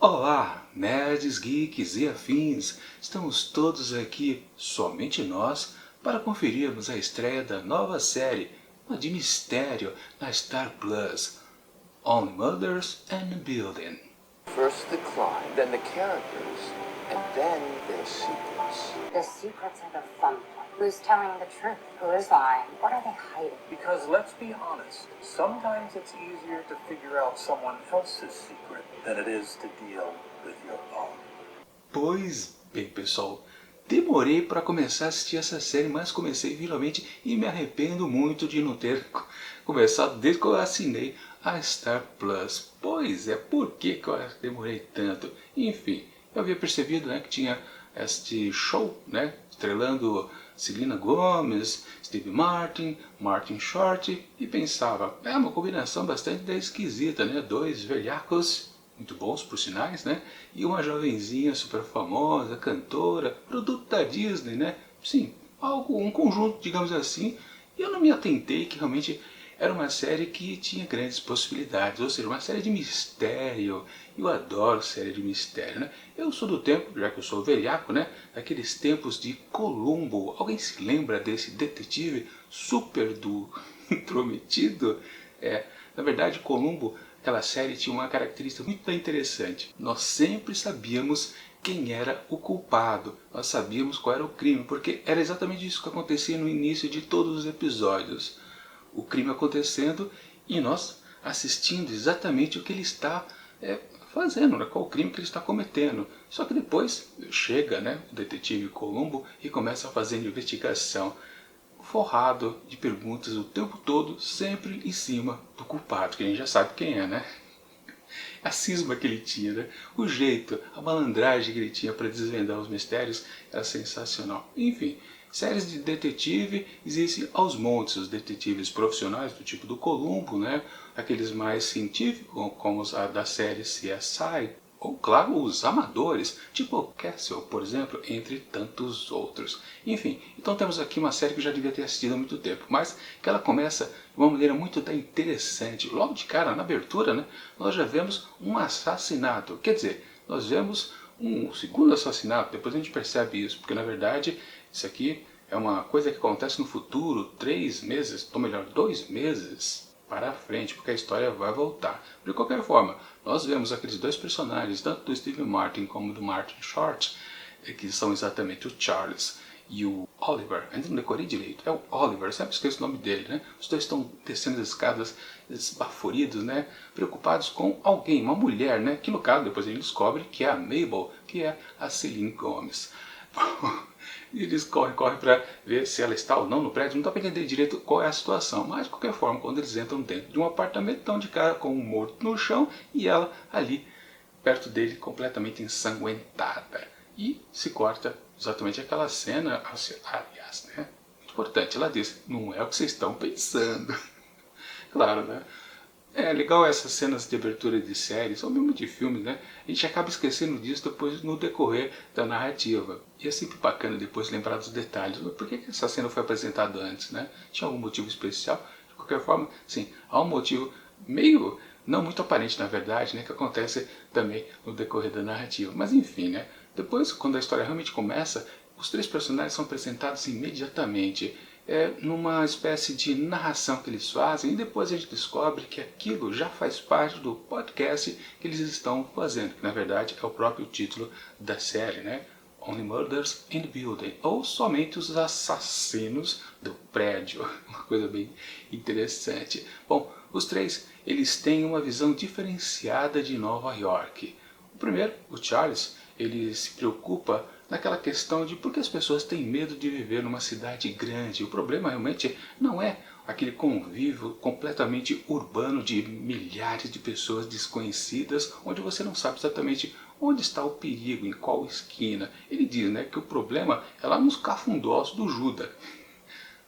Olá, nerds, geeks e afins! Estamos todos aqui, somente nós, para conferirmos a estreia da nova série, uma de mistério, na Star Plus, Only Murders and Building. First the crime, then the characters, and then their secrets. The secrets are the fun part. Who's telling the truth? Who is lying? What are they hiding? Because let's be honest, sometimes it's easier to figure out someone else's secret than it is to deal with your own. Pois bem, pessoal, demorei para começar a assistir essa série, mas comecei finalmente e me arrependo muito de não ter começado desde que eu assinei a Star Plus. Pois é, por que eu demorei tanto? Enfim, eu havia percebido, que tinha este show, estrelando Selena Gomez, Steve Martin, Martin Short, e pensava, é uma combinação bastante esquisita, dois velhacos muito bons por sinais, e uma jovenzinha super famosa, cantora, produto da Disney, sim, um conjunto, digamos assim, e eu não me atentei que realmente era uma série que tinha grandes possibilidades, ou seja, uma série de mistério. Eu adoro série de mistério, Eu sou do tempo, já que eu sou velhaco, daqueles tempos de Columbo. Alguém se lembra desse detetive super intrometido? Na verdade, Columbo, aquela série tinha uma característica muito interessante. Nós sempre sabíamos quem era o culpado, nós sabíamos qual era o crime, porque era exatamente isso que acontecia no início de todos os episódios. O crime acontecendo e nós assistindo exatamente o que ele está fazendo, qual o crime que ele está cometendo. Só que depois chega o detetive Columbo e começa a fazer investigação, forrado de perguntas o tempo todo, sempre em cima do culpado, que a gente já sabe quem é, A cisma que ele tinha, o jeito, a malandragem que ele tinha para desvendar os mistérios era sensacional. Enfim, séries de detetive existem aos montes, os detetives profissionais do tipo do Columbo, aqueles mais científicos, como a da série CSI, ou claro, os amadores, tipo Castle, por exemplo, entre tantos outros. Enfim, então temos aqui uma série que eu já devia ter assistido há muito tempo, mas que ela começa de uma maneira muito interessante. Logo de cara, na abertura, nós já vemos um assassinato, quer dizer, nós vemos um segundo assassinato, depois a gente percebe isso, porque na verdade isso aqui é uma coisa que acontece no futuro, 3 meses, ou melhor, 2 meses para frente, porque a história vai voltar. De qualquer forma, nós vemos aqueles dois personagens, tanto do Steve Martin como do Martin Short, que são exatamente o Charles e o Oliver. Ainda não decorei direito, é o Oliver, sempre esqueço o nome dele, Os dois estão descendo as escadas esbaforidos, preocupados com alguém, uma mulher, que no caso depois a gente descobre que é a Mabel, que é a Selena Gomez. E eles correm para ver se ela está ou não no prédio, não dá para entender direito qual é a situação, mas de qualquer forma, quando eles entram dentro de um apartamento, estão de cara com um morto no chão e ela ali perto dele completamente ensanguentada. E se corta exatamente aquela cena, aliás, muito importante, ela diz, não é o que vocês estão pensando. Claro, É legal essas cenas de abertura de séries, ou mesmo de filmes, A gente acaba esquecendo disso depois no decorrer da narrativa. E é sempre bacana depois lembrar dos detalhes. Por que essa cena foi apresentada antes, Tinha algum motivo especial? De qualquer forma, sim, há um motivo meio, não muito aparente na verdade, que acontece também no decorrer da narrativa. Mas enfim, depois quando a história realmente começa, os 3 personagens são apresentados imediatamente. Numa espécie de narração que eles fazem, e depois a gente descobre que aquilo já faz parte do podcast que eles estão fazendo, que na verdade é o próprio título da série, Only Murders in the Building, ou somente os assassinos do prédio, uma coisa bem interessante. Bom, os 3, eles têm uma visão diferenciada de Nova York. O primeiro, o Charles, ele se preocupa naquela questão de por que as pessoas têm medo de viver numa cidade grande. O problema realmente não é aquele convívio completamente urbano de milhares de pessoas desconhecidas, onde você não sabe exatamente onde está o perigo, em qual esquina. Ele diz que o problema é lá nos cafundós do Judas.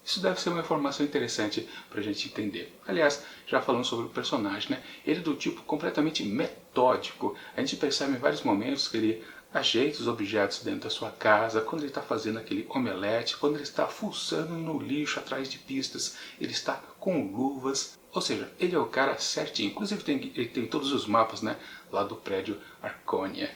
Isso deve ser uma informação interessante para a gente entender. Aliás, já falando sobre o personagem, ele é do tipo completamente metódico. A gente percebe em vários momentos que ele ajeita os objetos dentro da sua casa, quando ele está fazendo aquele omelete, quando ele está fuçando no lixo atrás de pistas, ele está com luvas. Ou seja, ele é o cara certinho. Inclusive ele tem todos os mapas lá do prédio Arconia.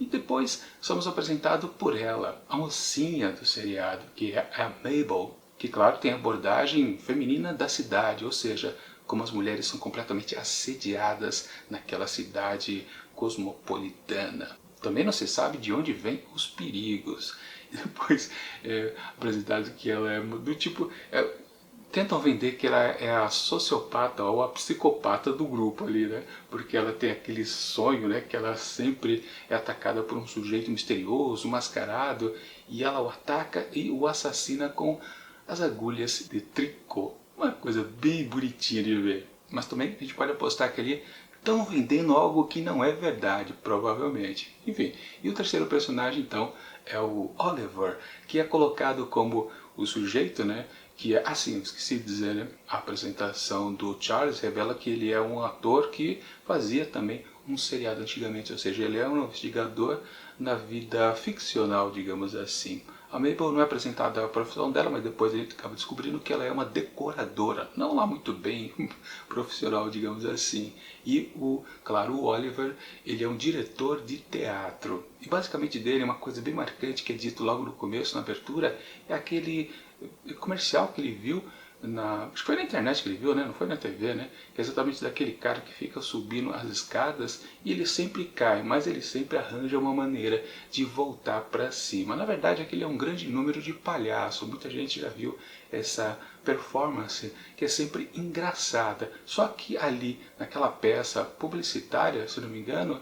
E depois somos apresentados por ela, a mocinha do seriado, que é a Mabel, que claro tem a abordagem feminina da cidade, ou seja, como as mulheres são completamente assediadas naquela cidade cosmopolitana. Também não se sabe de onde vêm os perigos. E depois é apresentado que ela é do tipo... tentam vender que ela é a sociopata ou a psicopata do grupo ali, né? Porque ela tem aquele sonho, né? Que ela sempre é atacada por um sujeito misterioso, mascarado, e ela o ataca e o assassina com as agulhas de tricô. Uma coisa bem bonitinha de ver. Mas também a gente pode apostar que ali estão vendendo algo que não é verdade, provavelmente. Enfim, e o terceiro personagem então é o Oliver, que é colocado como o sujeito, né? Que é, assim, esqueci de dizer, né? A apresentação do Charles revela que ele é um ator que fazia também um seriado antigamente, ou seja, ele é um investigador na vida ficcional, digamos assim. A Mabel não é apresentada a profissão dela, mas depois a gente acaba descobrindo que ela é uma decoradora, não lá muito bem profissional, digamos assim. E claro, o Oliver, ele é um diretor de teatro. E basicamente dele, uma coisa bem marcante que é dito logo no começo, na abertura, é aquele comercial que ele viu, acho que foi na internet que ele viu, né? Não foi na TV, né? Que é exatamente daquele cara que fica subindo as escadas e ele sempre cai, mas ele sempre arranja uma maneira de voltar para cima. Na verdade, aquele é um grande número de palhaço. Muita gente já viu essa performance que é sempre engraçada. Só que ali, naquela peça publicitária, se não me engano,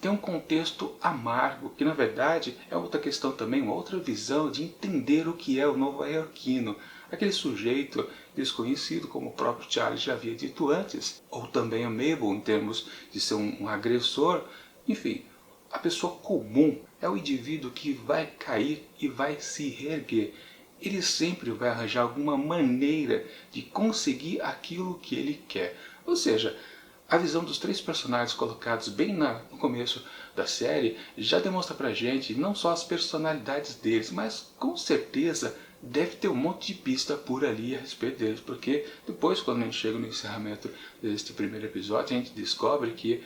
tem um contexto amargo, que na verdade é outra questão também, uma outra visão de entender o que é o nova-iorquino. Aquele sujeito desconhecido, como o próprio Charles já havia dito antes, ou também a Mabel, em termos de ser um agressor. Enfim, a pessoa comum é o indivíduo que vai cair e vai se reerguer. Ele sempre vai arranjar alguma maneira de conseguir aquilo que ele quer. Ou seja, a visão dos três personagens colocados bem no começo da série já demonstra pra gente não só as personalidades deles, mas com certeza deve ter um monte de pista por ali a respeito deles, porque depois, quando a gente chega no encerramento deste primeiro episódio, a gente descobre que,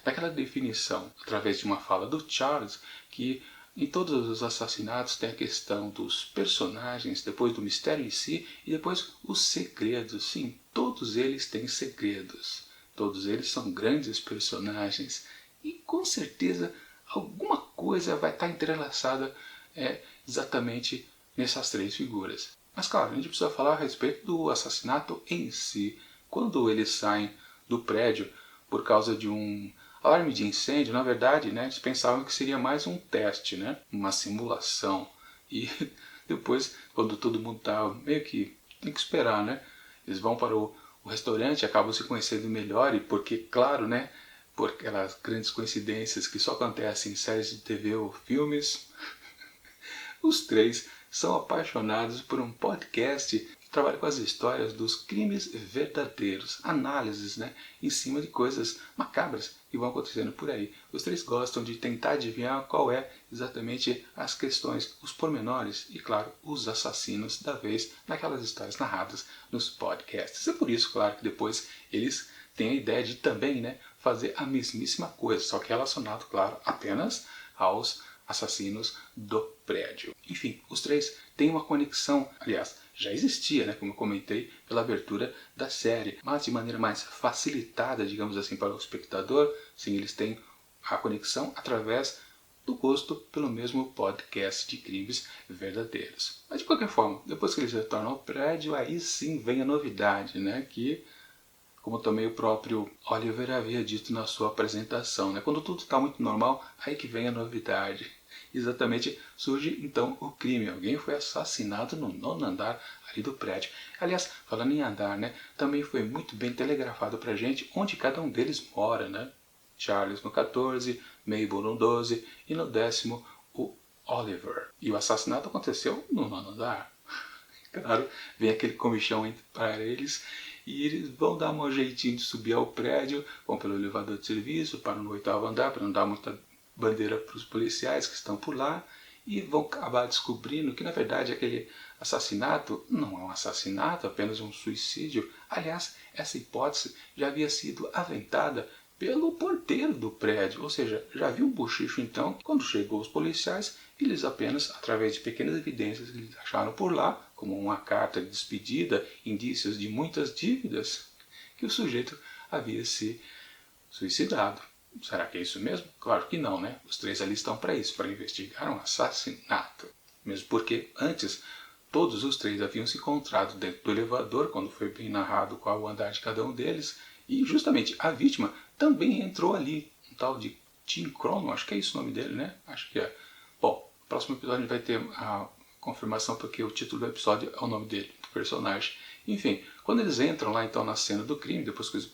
naquela definição, através de uma fala do Charles, que em todos os assassinatos tem a questão dos personagens, depois do mistério em si, e depois os segredos. Sim, todos eles têm segredos. Todos eles são grandes personagens. E com certeza alguma coisa vai estar entrelaçada exatamente nessas três figuras. Mas claro, a gente precisa falar a respeito do assassinato em si. Quando eles saem do prédio por causa de um alarme de incêndio, na verdade, né, eles pensavam que seria mais um teste, né, uma simulação. E depois, quando todo mundo está meio que tem que esperar, né, eles vão para o restaurante, acabam se conhecendo melhor, e porque, claro, né, por aquelas grandes coincidências que só acontecem em séries de TV ou filmes, os três são apaixonados por um podcast que trabalha com as histórias dos crimes verdadeiros, análises, né, em cima de coisas macabras que vão acontecendo por aí. Os três gostam de tentar adivinhar qual é exatamente as questões, os pormenores e, claro, os assassinos da vez naquelas histórias narradas nos podcasts. É por isso, claro, que depois eles têm a ideia de também, né, fazer a mesmíssima coisa, só que relacionado, claro, apenas aos assassinos do prédio. Enfim, os três têm uma conexão, aliás, já existia, né, como eu comentei, pela abertura da série, mas de maneira mais facilitada, digamos assim, para o espectador. Sim, eles têm a conexão através do gosto pelo mesmo podcast de crimes verdadeiros. Mas de qualquer forma, depois que eles retornam ao prédio, aí sim vem a novidade, né, que, como também o próprio Oliver havia dito na sua apresentação, né, quando tudo está muito normal, aí que vem a novidade. Exatamente, surge então o crime. Alguém foi assassinado no 9º andar ali do prédio. Aliás, falando em andar, né, também foi muito bem telegrafado pra gente onde cada um deles mora, né? Charles no 14, Mabel no 12 e no 10º o Oliver. E o assassinato aconteceu no 9º andar. Claro, vem aquele comichão para eles e eles vão dar um jeitinho de subir ao prédio, vão pelo elevador de serviço, param no 8º andar para não dar muita bandeira para os policiais que estão por lá, e vão acabar descobrindo que na verdade aquele assassinato não é um assassinato, apenas um suicídio. Aliás, essa hipótese já havia sido aventada pelo porteiro do prédio, ou seja, já viu um bochicho então. Quando chegou os policiais, eles apenas, através de pequenas evidências que eles acharam por lá, como uma carta de despedida, indícios de muitas dívidas, que o sujeito havia se suicidado. Será que é isso mesmo? Claro que não, né? Os três ali estão para isso, para investigar um assassinato. Mesmo porque antes todos os três haviam se encontrado dentro do elevador, quando foi bem narrado qual o andar de cada um deles, e justamente a vítima também entrou ali, um tal de Tim Crono, acho que é isso o nome dele, né? Acho que é. Bom, no próximo episódio a gente vai ter a confirmação porque o título do episódio é o nome dele, do personagem. Enfim, quando eles entram lá então na cena do crime, depois que os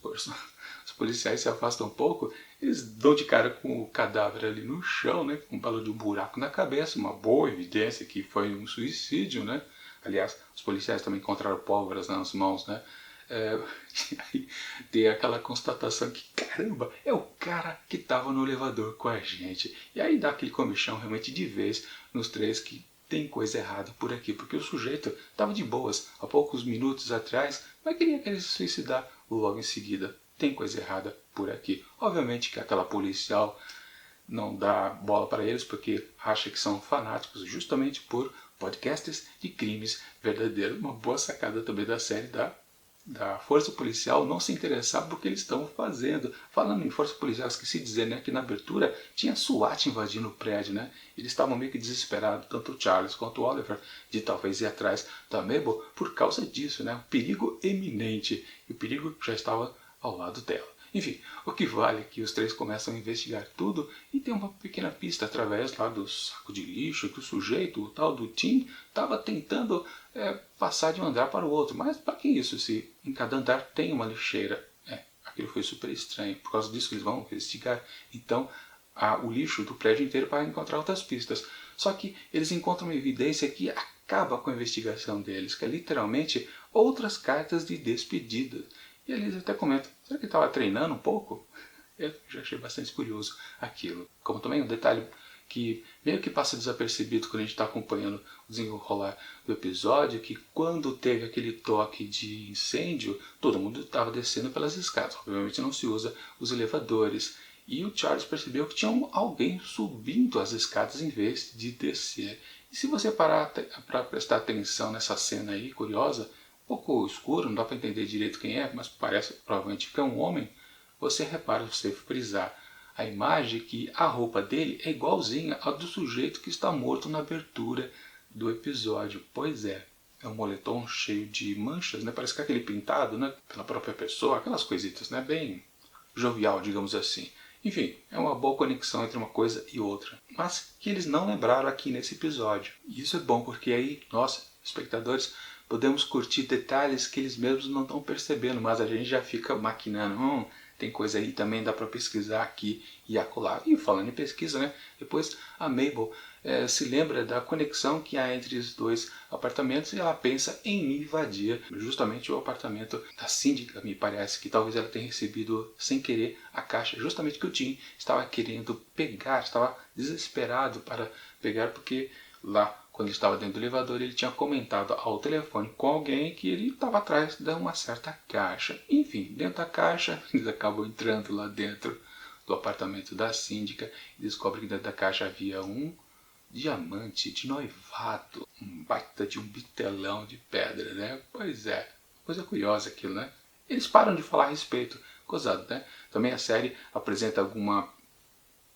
policiais se afastam um pouco, eles dão de cara com o cadáver ali no chão, né, com um belo de um buraco na cabeça, uma boa evidência que foi um suicídio, né? Aliás, os policiais também encontraram pólvoras nas mãos, né? E aí tem aquela constatação que, caramba, é o cara que estava no elevador com a gente. E aí dá aquele comichão realmente de vez nos três que tem coisa errada por aqui, porque o sujeito estava de boas há poucos minutos atrás, mas queria que ele se suicidar logo em seguida. Tem coisa errada por aqui. Obviamente que aquela policial não dá bola para eles porque acha que são fanáticos justamente por podcasts de crimes verdadeiros. Uma boa sacada também da série da força policial não se interessar por que eles estão fazendo. Falando em força policial, esqueci de dizer, né, que na abertura tinha SWAT invadindo o prédio, né? Eles estavam meio que desesperados, tanto o Charles quanto o Oliver, de talvez ir atrás da Mabel por causa disso, né? Um perigo eminente. E o perigo já estava ao lado dela. Enfim, o que vale é que os três começam a investigar tudo e tem uma pequena pista através lá do saco de lixo que o sujeito, o tal do Tim, estava tentando passar de um andar para o outro. Mas para que isso se em cada andar tem uma lixeira? Aquilo foi super estranho. Por causa disso que eles vão investigar. Então, o lixo do prédio inteiro para encontrar outras pistas. Só que eles encontram uma evidência que acaba com a investigação deles, que é literalmente outras cartas de despedida. E eles até comentam, será que ele estava treinando um pouco? Eu já achei bastante curioso aquilo. Como também um detalhe que meio que passa desapercebido quando a gente está acompanhando o desenrolar do episódio, que quando teve aquele toque de incêndio, todo mundo estava descendo pelas escadas. Obviamente não se usa os elevadores. E o Charles percebeu que tinha alguém subindo as escadas em vez de descer. E se você parar para prestar atenção nessa cena aí, curiosa, um pouco escuro, não dá para entender direito quem é, mas parece provavelmente que é um homem, você repara, você frisar a imagem que a roupa dele é igualzinha à do sujeito que está morto na abertura do episódio. Pois é um moletom cheio de manchas, né? Parece que é aquele pintado, né, pela própria pessoa, aquelas coisitas, né, bem jovial, digamos assim. Enfim, é uma boa conexão entre uma coisa e outra, mas que eles não lembraram aqui nesse episódio. E isso é bom porque aí nós, espectadores, podemos curtir detalhes que eles mesmos não estão percebendo, mas a gente já fica maquinando, tem coisa aí também, dá para pesquisar aqui e acolá. E falando em pesquisa, né, depois a Mabel se lembra da conexão que há entre os dois apartamentos e ela pensa em invadir justamente o apartamento da síndica. Me parece que talvez ela tenha recebido sem querer a caixa justamente que o Tim estava querendo pegar, estava desesperado para pegar porque lá quando ele estava dentro do elevador, ele tinha comentado ao telefone com alguém que ele estava atrás de uma certa caixa. Enfim, dentro da caixa, eles acabam entrando lá dentro do apartamento da síndica e descobrem que dentro da caixa havia um diamante de noivado, um baita de um bitelão de pedra, né? Pois é, coisa curiosa aquilo, né? Eles param de falar a respeito, gozado, né? Também a série apresenta alguma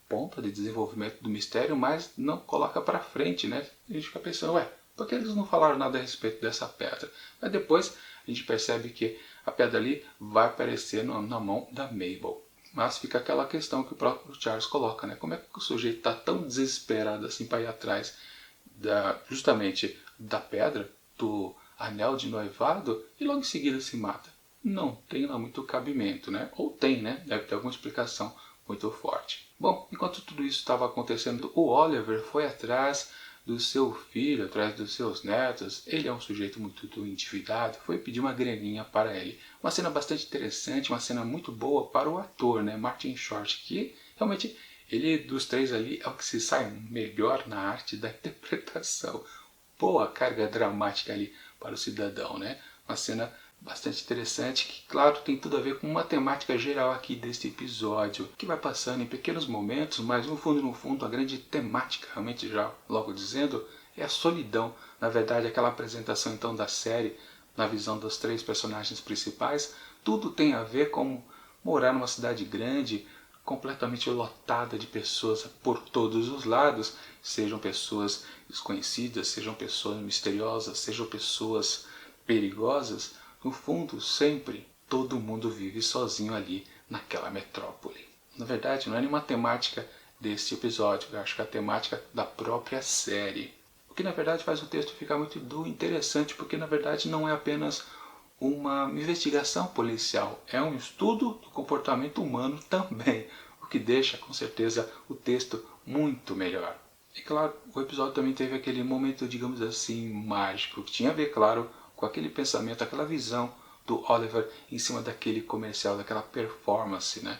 ponta de desenvolvimento do mistério, mas não coloca para frente, né? A gente fica pensando, por que eles não falaram nada a respeito dessa pedra? Mas depois a gente percebe que a pedra ali vai aparecer na mão da Mabel. Mas fica aquela questão que o próprio Charles coloca, né? Como é que o sujeito está tão desesperado assim para ir atrás justamente da pedra, do anel de noivado, e logo em seguida se mata? Não tem lá muito cabimento, né? Ou tem, né? Deve ter alguma explicação muito forte. Bom, enquanto tudo isso estava acontecendo, o Oliver foi atrás do seu filho, atrás dos seus netos. Ele é um sujeito muito endividado, foi pedir uma graninha para ele. Uma cena bastante interessante, uma cena muito boa para o ator, né, Martin Short, que realmente ele dos três ali é o que se sai melhor na arte da interpretação. Boa carga dramática ali para o cidadão, né? Uma cena bastante interessante, que claro tem tudo a ver com uma temática geral aqui deste episódio, que vai passando em pequenos momentos, mas no fundo a grande temática, realmente já logo dizendo, é a solidão. Na verdade, aquela apresentação então da série, na visão dos três personagens principais, tudo tem a ver com morar numa cidade grande, completamente lotada de pessoas por todos os lados, sejam pessoas desconhecidas, sejam pessoas misteriosas, sejam pessoas perigosas. No fundo, sempre, todo mundo vive sozinho ali naquela metrópole. Na verdade, não é nenhuma temática deste episódio, eu acho que é a temática da própria série. O que na verdade faz o texto ficar muito interessante, porque na verdade não é apenas uma investigação policial, é um estudo do comportamento humano também, o que deixa com certeza o texto muito melhor. E claro, o episódio também teve aquele momento, digamos assim, mágico, que tinha a ver, claro, com aquele pensamento, aquela visão do Oliver em cima daquele comercial, daquela performance, né?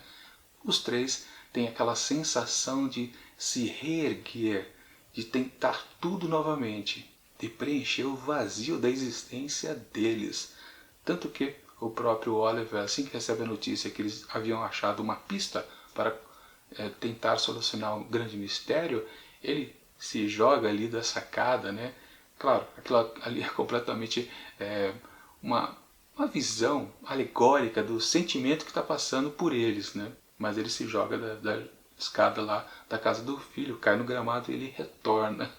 Os três têm aquela sensação de se reerguer, de tentar tudo novamente, de preencher o vazio da existência deles. Tanto que o próprio Oliver, assim que recebe a notícia que eles haviam achado uma pista para tentar solucionar um grande mistério, ele se joga ali da sacada, né? Claro, aquilo ali é completamente uma visão alegórica do sentimento que está passando por eles, né? Mas ele se joga da escada lá da casa do filho, cai no gramado e ele retorna,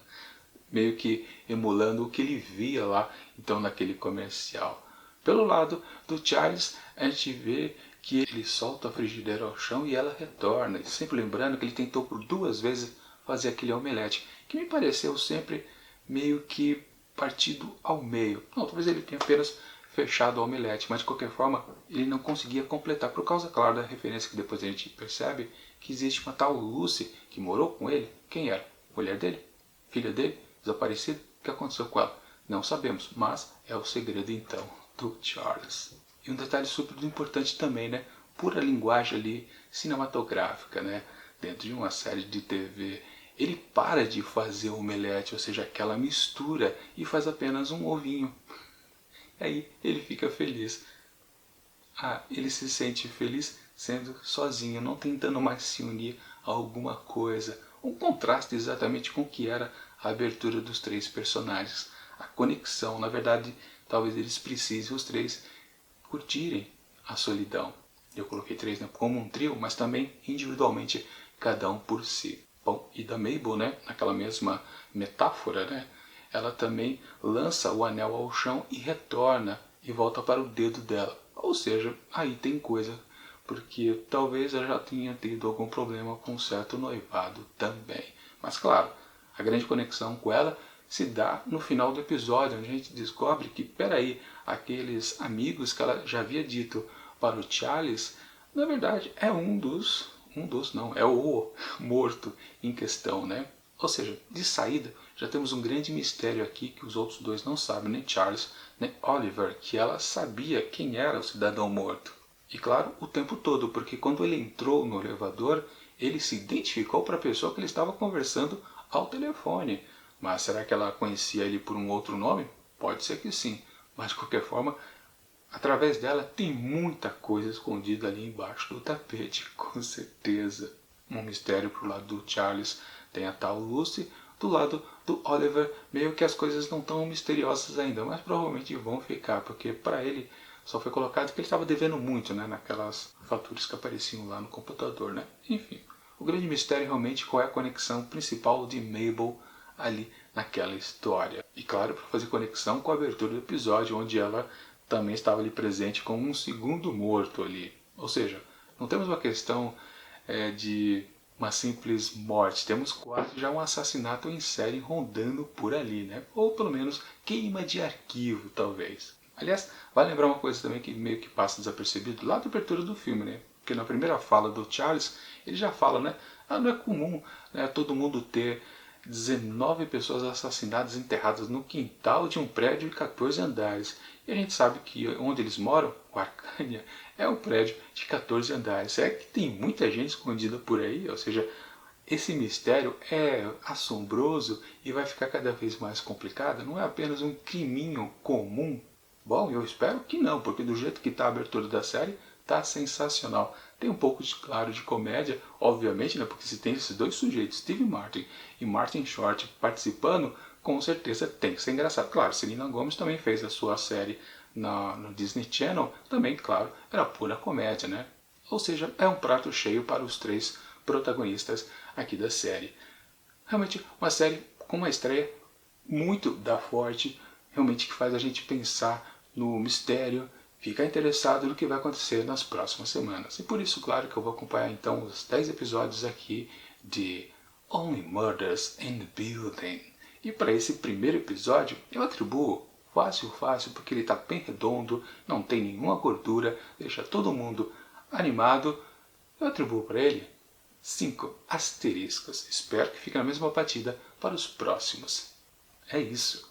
meio que emulando o que ele via lá então naquele comercial. Pelo lado do Charles, a gente vê que ele solta a frigideira ao chão e ela retorna, sempre lembrando que ele tentou por 2 vezes fazer aquele omelete, que me pareceu sempre meio que partido ao meio. Não, talvez ele tenha apenas fechado o omelete, mas de qualquer forma ele não conseguia completar, por causa, claro, da referência que depois a gente percebe que existe uma tal Lucy que morou com ele. Quem era? Mulher dele? Filha dele? Desaparecida? O que aconteceu com ela? Não sabemos, mas é o segredo então do Charles. E um detalhe super importante também, né? Pura linguagem ali cinematográfica, né? Dentro de uma série de TV, ele para de fazer o omelete, ou seja, aquela mistura, e faz apenas um ovinho. Aí ele fica feliz. Ele se sente feliz sendo sozinho, não tentando mais se unir a alguma coisa. Um contraste exatamente com o que era a abertura dos 3 personagens. A conexão, na verdade, talvez eles precisem, os 3, curtirem a solidão. Eu coloquei 3 como um trio, mas também individualmente, cada um por si. Bom, e da Mabel, né, naquela mesma metáfora, né, ela também lança o anel ao chão e retorna e volta para o dedo dela. Ou seja, aí tem coisa, porque talvez ela já tenha tido algum problema com um certo noivado também. Mas claro, a grande conexão com ela se dá no final do episódio, onde a gente descobre que, peraí, aqueles amigos que ela já havia dito para o Charles, na verdade é é o morto em questão, né? Ou seja, de saída, já temos um grande mistério aqui que os outros 2 não sabem, nem Charles, nem Oliver, que ela sabia quem era o cidadão morto. E claro, o tempo todo, porque quando ele entrou no elevador, ele se identificou para a pessoa que ele estava conversando ao telefone. Mas será que ela conhecia ele por um outro nome? Pode ser que sim, mas de qualquer forma, através dela tem muita coisa escondida ali embaixo do tapete, com certeza. Um mistério pro lado do Charles, tem a tal Lucy. Do lado do Oliver, meio que as coisas não tão misteriosas ainda, mas provavelmente vão ficar, porque para ele só foi colocado que ele estava devendo muito, né, naquelas faturas que apareciam lá no computador, né? Enfim, o grande mistério realmente qual é a conexão principal de Mabel ali naquela história. E claro, para fazer conexão com a abertura do episódio, onde ela também estava ali presente como um segundo morto ali. Ou seja, não temos uma questão de uma simples morte, temos quase já um assassinato em série rondando por ali, né? Ou pelo menos queima de arquivo, talvez. Aliás, vale lembrar uma coisa também que meio que passa desapercebido lá da abertura do filme, né? Porque na primeira fala do Charles, ele já fala, né? Não é comum, né, todo mundo ter 19 pessoas assassinadas enterradas no quintal de um prédio de 14 andares. E a gente sabe que onde eles moram, o Arcânia, é um prédio de 14 andares. É que tem muita gente escondida por aí, ou seja, esse mistério é assombroso e vai ficar cada vez mais complicado. Não é apenas um criminho comum Bom, eu espero que não, porque do jeito que está a abertura da série, tá sensacional. Tem um pouco, claro, de comédia, obviamente, né? Porque se tem esses dois sujeitos, Steve Martin e Martin Short, participando, com certeza tem que ser engraçado. Claro, Selena Gomez também fez a sua série no Disney Channel, também, claro, era pura comédia, né? Ou seja, é um prato cheio para os três protagonistas aqui da série. Realmente uma série com uma estreia muito da forte, realmente que faz a gente pensar no mistério, ficar interessado no que vai acontecer nas próximas semanas. E por isso, claro, que eu vou acompanhar então os 10 episódios aqui de Only Murders in the Building. E para esse primeiro episódio eu atribuo fácil, porque ele está bem redondo, não tem nenhuma gordura, deixa todo mundo animado. Eu atribuo para ele 5 asteriscos. Espero que fique na mesma batida para os próximos. É isso.